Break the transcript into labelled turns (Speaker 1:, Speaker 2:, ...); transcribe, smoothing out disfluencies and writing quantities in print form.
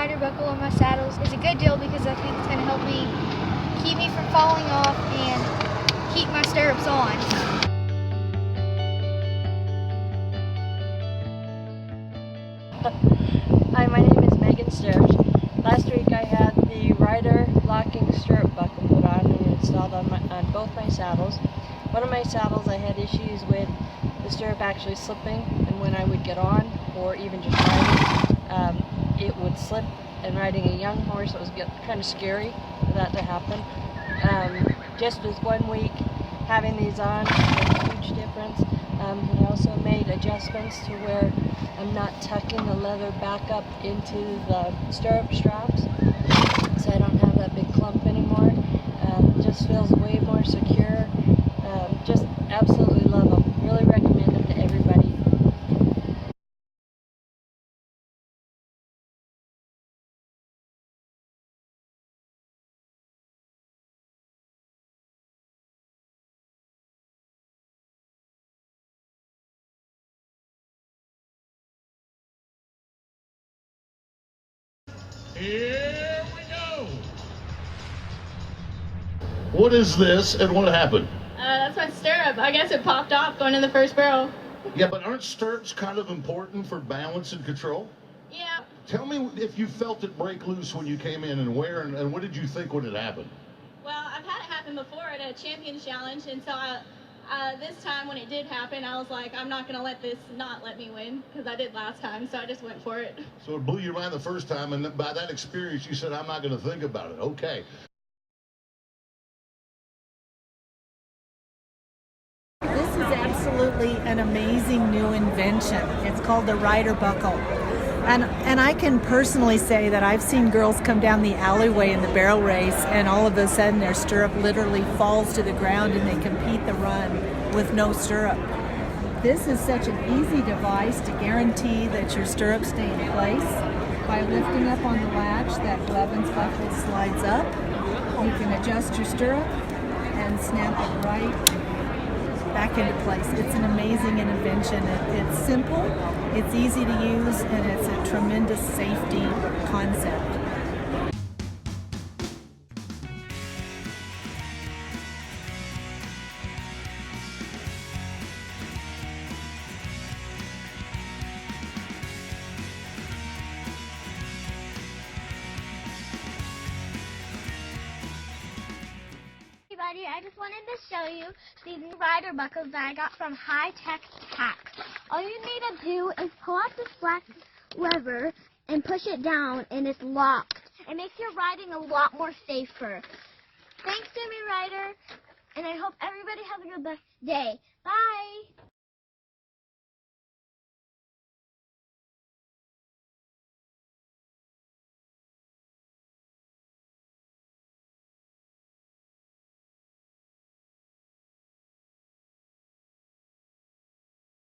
Speaker 1: rider buckle on my saddles is a good deal because I think it's going to help me keep me from falling off and keep my stirrups on.
Speaker 2: Hi, my name is Megan Stirrup. Last week I had the rider locking stirrup buckle put on and installed on both my saddles. One of my saddles I had issues with the stirrup actually slipping, and when I would get on or even just riding, it would slip, and riding a young horse, it was kind of scary for that to happen. Just with 1 week having these on, made a huge difference. We also made adjustments to where I'm not tucking the leather back up into the stirrup straps, so I don't have that big clump anymore. It just feels way more secure. Just absolutely love them. Really recommend them to everybody.
Speaker 3: Here we go. What is this and what happened?
Speaker 4: That's my stirrup. I guess it popped off going in the first barrel.
Speaker 3: Yeah, but aren't stirrups kind of important for balance and control?
Speaker 4: Yeah.
Speaker 3: Tell me if you felt it break loose when you came in and where and what did you think when it happened?
Speaker 4: Well, I've had it happen before at a champion challenge, and so this time when it did happen, I was like, I'm not going to let this not let me win, because I did last time, so I just went for it.
Speaker 3: So it blew your mind the first time, and by that experience you said, I'm not going to think about it. Okay.
Speaker 5: This is absolutely an amazing new invention. It's called the rider buckle. And I can personally say that I've seen girls come down the alleyway in the barrel race and all of a sudden their stirrup literally falls to the ground and they compete the run with no stirrup. This is such an easy device to guarantee that your stirrups stay in place. By lifting up on the latch, that glove and buckle slides up. You can adjust your stirrup and snap it right back into place. It's an amazing invention. It's simple, it's easy to use, and it's a tremendous safety concept.
Speaker 1: I just wanted to show you these new rider buckles that I got from Tack. All you need to do is pull out this black lever and push it down, and it's locked. It makes your riding a lot more safer. Thanks, Jimmy Rider, and I hope everybody has a good day. Bye!